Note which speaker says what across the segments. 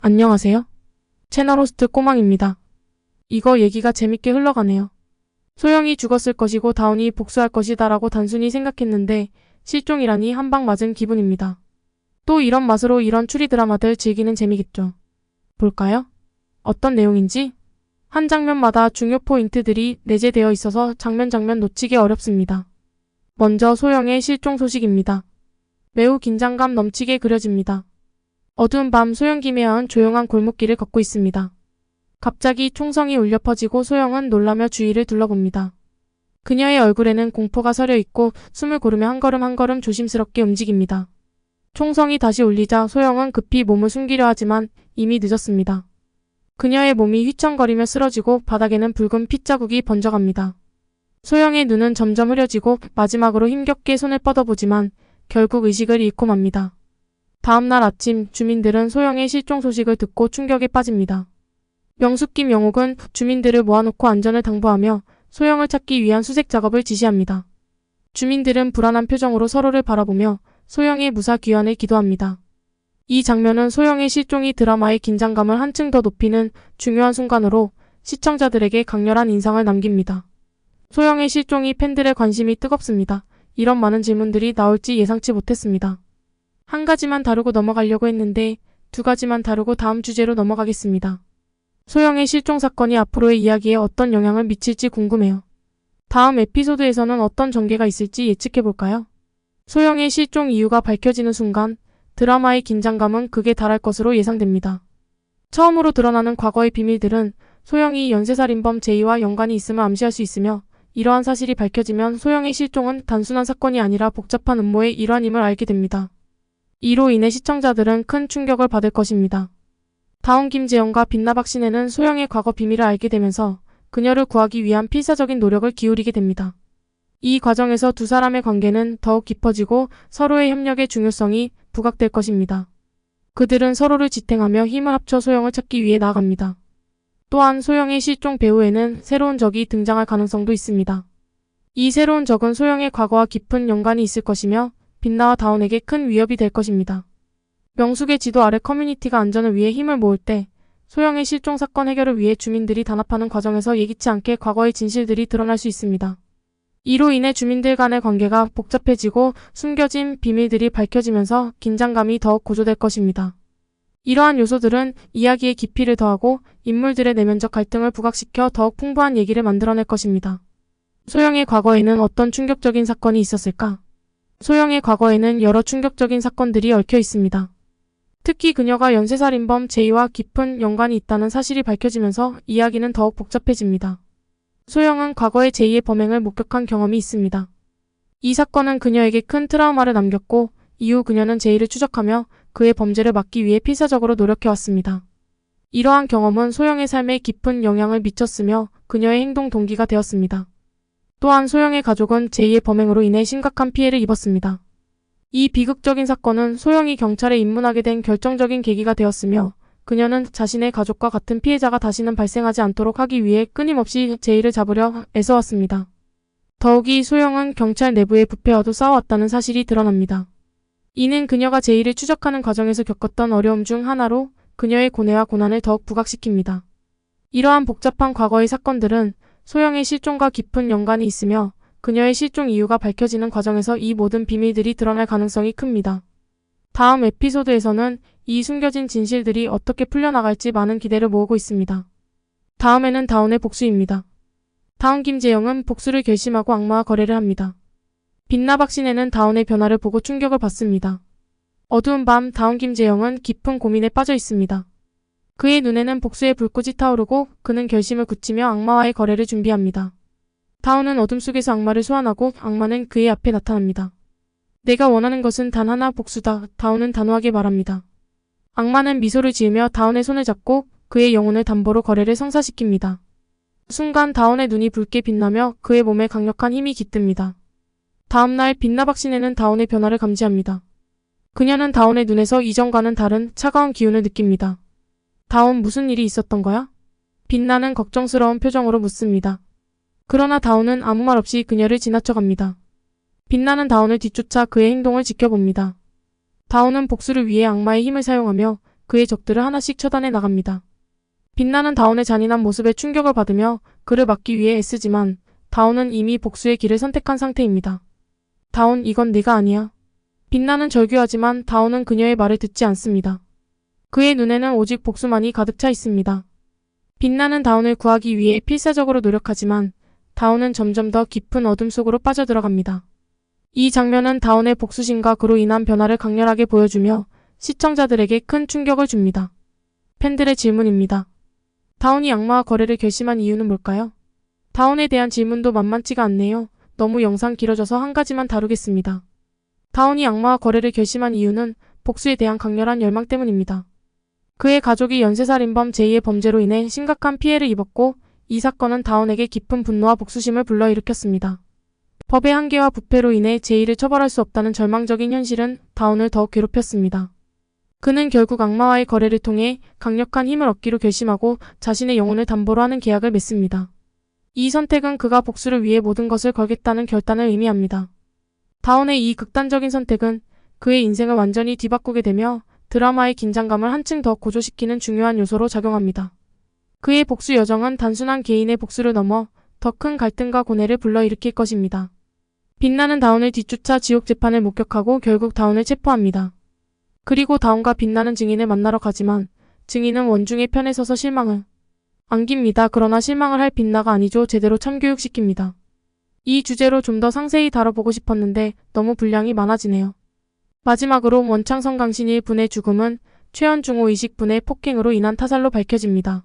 Speaker 1: 안녕하세요. 채널 호스트 꼬망입니다. 이거 얘기가 재밌게 흘러가네요. 소영이 죽었을 것이고 다운이 복수할 것이다라고 단순히 생각했는데 실종이라니 한 방 맞은 기분입니다. 또 이런 맛으로 이런 추리 드라마들 즐기는 재미겠죠. 볼까요? 어떤 내용인지? 한 장면마다 중요 포인트들이 내재되어 있어서 장면 놓치기 어렵습니다. 먼저 소영의 실종 소식입니다. 매우 긴장감 넘치게 그려집니다. 어두운 밤 소영 김혜아은 조용한 골목길을 걷고 있습니다. 갑자기 총성이 울려 퍼지고 소영은 놀라며 주위를 둘러봅니다. 그녀의 얼굴에는 공포가 서려 있고 숨을 고르며 한 걸음 조심스럽게 움직입니다. 총성이 다시 울리자 소영은 급히 몸을 숨기려 하지만 이미 늦었습니다. 그녀의 몸이 휘청거리며 쓰러지고 바닥에는 붉은 핏자국이 번져갑니다. 소영의 눈은 점점 흐려지고 마지막으로 힘겹게 손을 뻗어보지만 결국 의식을 잃고 맙니다. 다음날 아침 주민들은 소영의 실종 소식을 듣고 충격에 빠집니다. 명숙김 영옥은 주민들을 모아놓고 안전을 당부하며 소영을 찾기 위한 수색 작업을 지시합니다. 주민들은 불안한 표정으로 서로를 바라보며 소영의 무사 귀환을 기도합니다. 이 장면은 소영의 실종이 드라마의 긴장감을 한층 더 높이는 중요한 순간으로 시청자들에게 강렬한 인상을 남깁니다. 소영의 실종이 팬들의 관심이 뜨겁습니다. 이런 많은 질문들이 나올지 예상치 못했습니다. 한 가지만 다루고 넘어가려고 했는데 두 가지만 다루고 다음 주제로 넘어가겠습니다. 소영의 실종 사건이 앞으로의 이야기에 어떤 영향을 미칠지 궁금해요. 다음 에피소드에서는 어떤 전개가 있을지 예측해볼까요? 소영의 실종 이유가 밝혀지는 순간 드라마의 긴장감은 극에 달할 것으로 예상됩니다. 처음으로 드러나는 과거의 비밀들은 소영이 연쇄살인범 제이와 연관이 있음을 암시할 수 있으며 이러한 사실이 밝혀지면 소영의 실종은 단순한 사건이 아니라 복잡한 음모의 일환임을 알게 됩니다. 이로 인해 시청자들은 큰 충격을 받을 것입니다. 다운 김재영과 빛나박 신혜는 소영의 과거 비밀을 알게 되면서 그녀를 구하기 위한 필사적인 노력을 기울이게 됩니다. 이 과정에서 두 사람의 관계는 더욱 깊어지고 서로의 협력의 중요성이 부각될 것입니다. 그들은 서로를 지탱하며 힘을 합쳐 소영을 찾기 위해 나아갑니다. 또한 소영의 실종 배후에는 새로운 적이 등장할 가능성도 있습니다. 이 새로운 적은 소영의 과거와 깊은 연관이 있을 것이며 빛나와 다운에게 큰 위협이 될 것입니다. 명숙의 지도 아래 커뮤니티가 안전을 위해 힘을 모을 때 소영의 실종 사건 해결을 위해 주민들이 단합하는 과정에서 예기치 않게 과거의 진실들이 드러날 수 있습니다. 이로 인해 주민들 간의 관계가 복잡해지고 숨겨진 비밀들이 밝혀지면서 긴장감이 더욱 고조될 것입니다. 이러한 요소들은 이야기의 깊이를 더하고 인물들의 내면적 갈등을 부각시켜 더욱 풍부한 얘기를 만들어낼 것입니다. 소영의 과거에는 어떤 충격적인 사건이 있었을까? 소영의 과거에는 여러 충격적인 사건들이 얽혀 있습니다. 특히 그녀가 연쇄살인범 제이와 깊은 연관이 있다는 사실이 밝혀지면서 이야기는 더욱 복잡해집니다. 소영은 과거에 제이의 범행을 목격한 경험이 있습니다. 이 사건은 그녀에게 큰 트라우마를 남겼고 이후 그녀는 제이를 추적하며 그의 범죄를 막기 위해 필사적으로 노력해왔습니다. 이러한 경험은 소영의 삶에 깊은 영향을 미쳤으며 그녀의 행동 동기가 되었습니다. 또한 소영의 가족은 제이의 범행으로 인해 심각한 피해를 입었습니다. 이 비극적인 사건은 소영이 경찰에 입문하게 된 결정적인 계기가 되었으며 그녀는 자신의 가족과 같은 피해자가 다시는 발생하지 않도록 하기 위해 끊임없이 제이를 잡으려 애써왔습니다. 더욱이 소영은 경찰 내부의 부패와도 싸워왔다는 사실이 드러납니다. 이는 그녀가 제이를 추적하는 과정에서 겪었던 어려움 중 하나로 그녀의 고뇌와 고난을 더욱 부각시킵니다. 이러한 복잡한 과거의 사건들은 소영의 실종과 깊은 연관이 있으며 그녀의 실종 이유가 밝혀지는 과정에서 이 모든 비밀들이 드러날 가능성이 큽니다. 다음 에피소드에서는 이 숨겨진 진실들이 어떻게 풀려나갈지 많은 기대를 모으고 있습니다. 다음에는 다운의 복수입니다. 다운 김재영은 복수를 결심하고 악마와 거래를 합니다. 빛나박 신혜는 다운의 변화를 보고 충격을 받습니다. 어두운 밤 다운 김재영은 깊은 고민에 빠져 있습니다. 그의 눈에는 복수의 불꽃이 타오르고 그는 결심을 굳히며 악마와의 거래를 준비합니다. 다운은 어둠 속에서 악마를 소환하고 악마는 그의 앞에 나타납니다. 내가 원하는 것은 단 하나 복수다. 다운은 단호하게 말합니다. 악마는 미소를 지으며 다운의 손을 잡고 그의 영혼을 담보로 거래를 성사시킵니다. 순간 다운의 눈이 붉게 빛나며 그의 몸에 강력한 힘이 깃듭니다. 다음날 빛나박 신혜는 다운의 변화를 감지합니다. 그녀는 다운의 눈에서 이전과는 다른 차가운 기운을 느낍니다. 다운, 무슨 일이 있었던 거야? 빛나는 걱정스러운 표정으로 묻습니다. 그러나 다운은 아무 말 없이 그녀를 지나쳐갑니다. 빛나는 다운을 뒤쫓아 그의 행동을 지켜봅니다. 다운은 복수를 위해 악마의 힘을 사용하며 그의 적들을 하나씩 처단해 나갑니다. 빛나는 다온의 잔인한 모습에 충격을 받으며 그를 막기 위해 애쓰지만 다온은 이미 복수의 길을 선택한 상태입니다. 다온, 이건 네가 아니야. 빛나는 절규하지만 다온은 그녀의 말을 듣지 않습니다. 그의 눈에는 오직 복수만이 가득 차 있습니다. 빛나는 다온을 구하기 위해 필사적으로 노력하지만 다온은 점점 더 깊은 어둠 속으로 빠져들어갑니다. 이 장면은 다온의 복수심과 그로 인한 변화를 강렬하게 보여주며 시청자들에게 큰 충격을 줍니다. 팬들의 질문입니다. 다온이 악마와 거래를 결심한 이유는 뭘까요? 다온에 대한 질문도 만만치가 않네요. 너무 영상 길어져서 한 가지만 다루겠습니다. 다온이 악마와 거래를 결심한 이유는 복수에 대한 강렬한 열망 때문입니다. 그의 가족이 연쇄살인범 제이의 범죄로 인해 심각한 피해를 입었고 이 사건은 다온에게 깊은 분노와 복수심을 불러일으켰습니다. 법의 한계와 부패로 인해 제이를 처벌할 수 없다는 절망적인 현실은 다온을 더욱 괴롭혔습니다. 그는 결국 악마와의 거래를 통해 강력한 힘을 얻기로 결심하고 자신의 영혼을 담보로 하는 계약을 맺습니다. 이 선택은 그가 복수를 위해 모든 것을 걸겠다는 결단을 의미합니다. 다온의 이 극단적인 선택은 그의 인생을 완전히 뒤바꾸게 되며 드라마의 긴장감을 한층 더 고조시키는 중요한 요소로 작용합니다. 그의 복수 여정은 단순한 개인의 복수를 넘어 더 큰 갈등과 고뇌를 불러일으킬 것입니다. 빛나는 다온을 뒤쫓아 지옥 재판을 목격하고 결국 다온을 체포합니다. 그리고 다온과 빛나는 증인을 만나러 가지만 증인은 원중의 편에 서서 실망을 안깁니다. 그러나 실망을 할 빛나가 아니죠. 제대로 참교육시킵니다. 이 주제로 좀 더 상세히 다뤄보고 싶었는데 너무 분량이 많아지네요. 마지막으로 원창선 강신일 분의 죽음은 최현중호 의식분의 폭행으로 인한 타살로 밝혀집니다.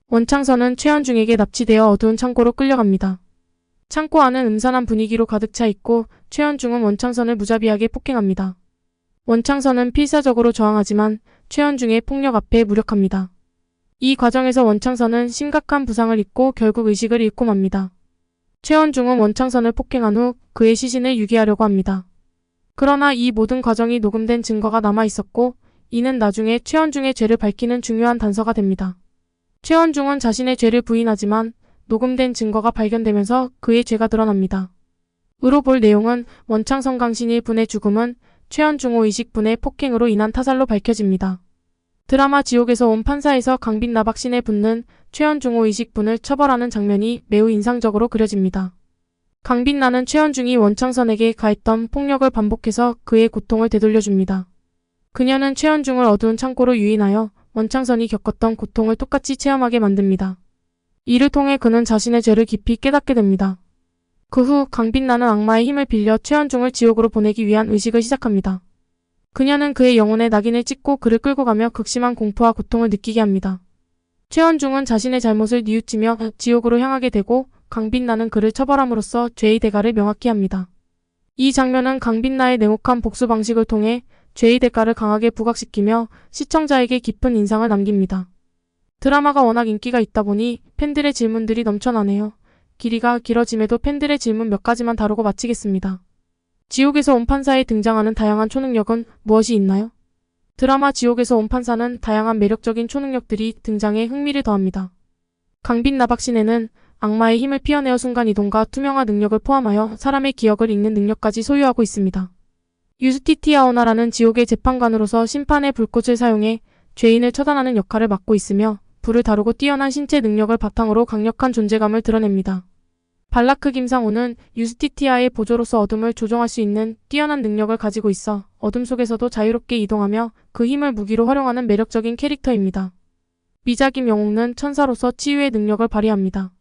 Speaker 1: 원창선은 최현중에게 납치되어 어두운 창고로 끌려갑니다. 창고 안은 음산한 분위기로 가득 차 있고 최현중은 원창선을 무자비하게 폭행합니다. 원창선은 필사적으로 저항하지만 최현중의 폭력 앞에 무력합니다. 이 과정에서 원창선은 심각한 부상을 입고 결국 의식을 잃고 맙니다. 최현중은 원창선을 폭행한 후 그의 시신을 유기하려고 합니다. 그러나 이 모든 과정이 녹음된 증거가 남아 있었고 이는 나중에 최현중의 죄를 밝히는 중요한 단서가 됩니다. 최현중은 자신의 죄를 부인하지만 녹음된 증거가 발견되면서 그의 죄가 드러납니다. 으로 볼 내용은 원창선 강신일 분의 죽음은 최현중호 의식분의 폭행으로 인한 타살로 밝혀집니다. 드라마 지옥에서 온 판사에서 강빛 나박신에 붙는 최현중호 의식분을 처벌하는 장면이 매우 인상적으로 그려집니다. 강빛나는 최현중이 원창선에게 가했던 폭력을 반복해서 그의 고통을 되돌려줍니다. 그녀는 최현중을 어두운 창고로 유인하여 원창선이 겪었던 고통을 똑같이 체험하게 만듭니다. 이를 통해 그는 자신의 죄를 깊이 깨닫게 됩니다. 그 후 강빛나는 악마의 힘을 빌려 최현중을 지옥으로 보내기 위한 의식을 시작합니다. 그녀는 그의 영혼에 낙인을 찍고 그를 끌고 가며 극심한 공포와 고통을 느끼게 합니다. 최현중은 자신의 잘못을 뉘우치며 지옥으로 향하게 되고 강빛나는 그를 처벌함으로써 죄의 대가를 명확히 합니다. 이 장면은 강빛나의 냉혹한 복수 방식을 통해 죄의 대가를 강하게 부각시키며 시청자에게 깊은 인상을 남깁니다. 드라마가 워낙 인기가 있다 보니 팬들의 질문들이 넘쳐나네요. 길이가 길어짐에도 팬들의 질문 몇 가지만 다루고 마치겠습니다. 지옥에서 온 판사에 등장하는 다양한 초능력은 무엇이 있나요? 드라마 지옥에서 온 판사는 다양한 매력적인 초능력들이 등장해 흥미를 더합니다. 강빛 나박신에는 악마의 힘을 피어내어 순간이동과 투명화 능력을 포함하여 사람의 기억을 읽는 능력까지 소유하고 있습니다. 유스티티아오나라는 지옥의 재판관으로서 심판의 불꽃을 사용해 죄인을 처단하는 역할을 맡고 있으며 불을 다루고 뛰어난 신체 능력을 바탕으로 강력한 존재감을 드러냅니다. 발라크 김상호는 유스티티아의 보조로서 어둠을 조종할 수 있는 뛰어난 능력을 가지고 있어 어둠 속에서도 자유롭게 이동하며 그 힘을 무기로 활용하는 매력적인 캐릭터입니다. 미자 김영옥는 천사로서 치유의 능력을 발휘합니다.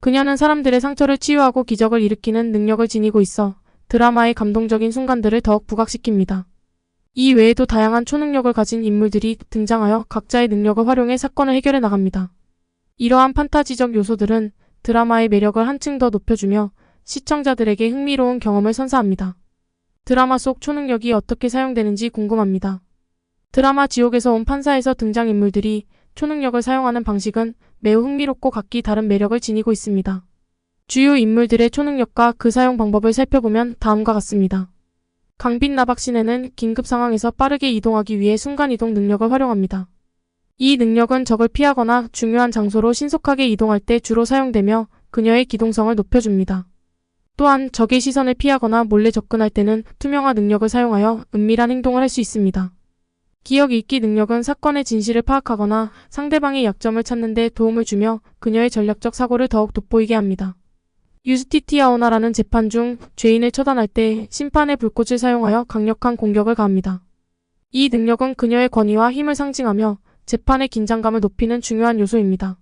Speaker 1: 그녀는 사람들의 상처를 치유하고 기적을 일으키는 능력을 지니고 있어 드라마의 감동적인 순간들을 더욱 부각시킵니다. 이 외에도 다양한 초능력을 가진 인물들이 등장하여 각자의 능력을 활용해 사건을 해결해 나갑니다. 이러한 판타지적 요소들은 드라마의 매력을 한층 더 높여주며 시청자들에게 흥미로운 경험을 선사합니다. 드라마 속 초능력이 어떻게 사용되는지 궁금합니다. 드라마 지옥에서 온 판사에서 등장인물들이 초능력을 사용하는 방식은 매우 흥미롭고 각기 다른 매력을 지니고 있습니다. 주요 인물들의 초능력과 그 사용 방법을 살펴보면 다음과 같습니다. 강빛 나박신에는 긴급 상황에서 빠르게 이동하기 위해 순간이동 능력을 활용합니다. 이 능력은 적을 피하거나 중요한 장소로 신속하게 이동할 때 주로 사용되며 그녀의 기동성을 높여줍니다. 또한 적의 시선을 피하거나 몰래 접근할 때는 투명화 능력을 사용하여 은밀한 행동을 할 수 있습니다. 기억 잊기 능력은 사건의 진실을 파악하거나 상대방의 약점을 찾는 데 도움을 주며 그녀의 전략적 사고를 더욱 돋보이게 합니다. 유스티티아오나라는 재판 중 죄인을 처단할 때 심판의 불꽃을 사용하여 강력한 공격을 가합니다. 이 능력은 그녀의 권위와 힘을 상징하며 재판의 긴장감을 높이는 중요한 요소입니다.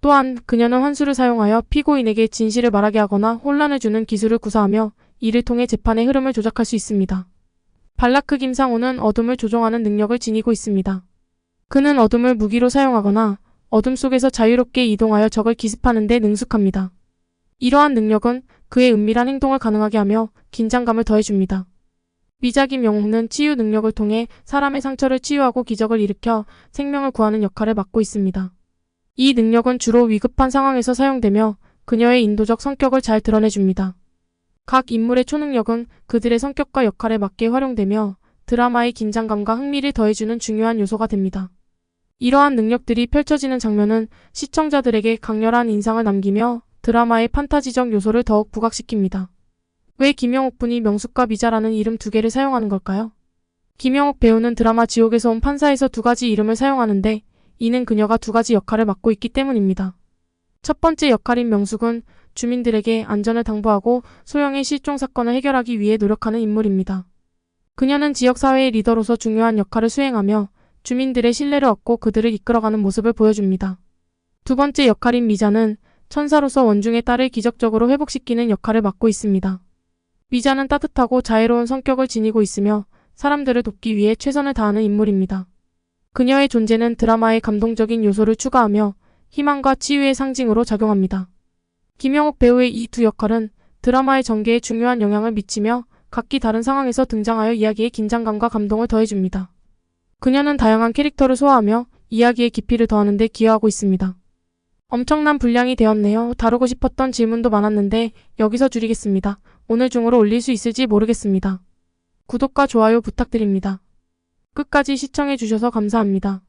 Speaker 1: 또한 그녀는 환수를 사용하여 피고인에게 진실을 말하게 하거나 혼란을 주는 기술을 구사하며 이를 통해 재판의 흐름을 조작할 수 있습니다. 발라크 김상호는 어둠을 조종하는 능력을 지니고 있습니다. 그는 어둠을 무기로 사용하거나 어둠 속에서 자유롭게 이동하여 적을 기습하는 데 능숙합니다. 이러한 능력은 그의 은밀한 행동을 가능하게 하며 긴장감을 더해줍니다. 미자 김영웅은 치유 능력을 통해 사람의 상처를 치유하고 기적을 일으켜 생명을 구하는 역할을 맡고 있습니다. 이 능력은 주로 위급한 상황에서 사용되며 그녀의 인도적 성격을 잘 드러내줍니다. 각 인물의 초능력은 그들의 성격과 역할에 맞게 활용되며 드라마의 긴장감과 흥미를 더해주는 중요한 요소가 됩니다. 이러한 능력들이 펼쳐지는 장면은 시청자들에게 강렬한 인상을 남기며 드라마의 판타지적 요소를 더욱 부각시킵니다. 왜 김영옥 분이 명숙과 미자라는 이름 두 개를 사용하는 걸까요? 김영옥 배우는 드라마 지옥에서 온 판사에서 두 가지 이름을 사용하는데 이는 그녀가 두 가지 역할을 맡고 있기 때문입니다. 첫 번째 역할인 명숙은 주민들에게 안전을 당부하고 소영의 실종 사건을 해결하기 위해 노력하는 인물입니다. 그녀는 지역사회의 리더로서 중요한 역할을 수행하며 주민들의 신뢰를 얻고 그들을 이끌어가는 모습을 보여줍니다. 두 번째 역할인 미자는 천사로서 원중의 딸을 기적적으로 회복시키는 역할을 맡고 있습니다. 미자는 따뜻하고 자애로운 성격을 지니고 있으며 사람들을 돕기 위해 최선을 다하는 인물입니다. 그녀의 존재는 드라마의 감동적인 요소를 추가하며 희망과 치유의 상징으로 작용합니다. 김영옥 배우의 이 두 역할은 드라마의 전개에 중요한 영향을 미치며 각기 다른 상황에서 등장하여 이야기의 긴장감과 감동을 더해줍니다. 그녀는 다양한 캐릭터를 소화하며 이야기의 깊이를 더하는 데 기여하고 있습니다. 엄청난 분량이 되었네요. 다루고 싶었던 질문도 많았는데 여기서 줄이겠습니다. 오늘 중으로 올릴 수 있을지 모르겠습니다. 구독과 좋아요 부탁드립니다. 끝까지 시청해주셔서 감사합니다.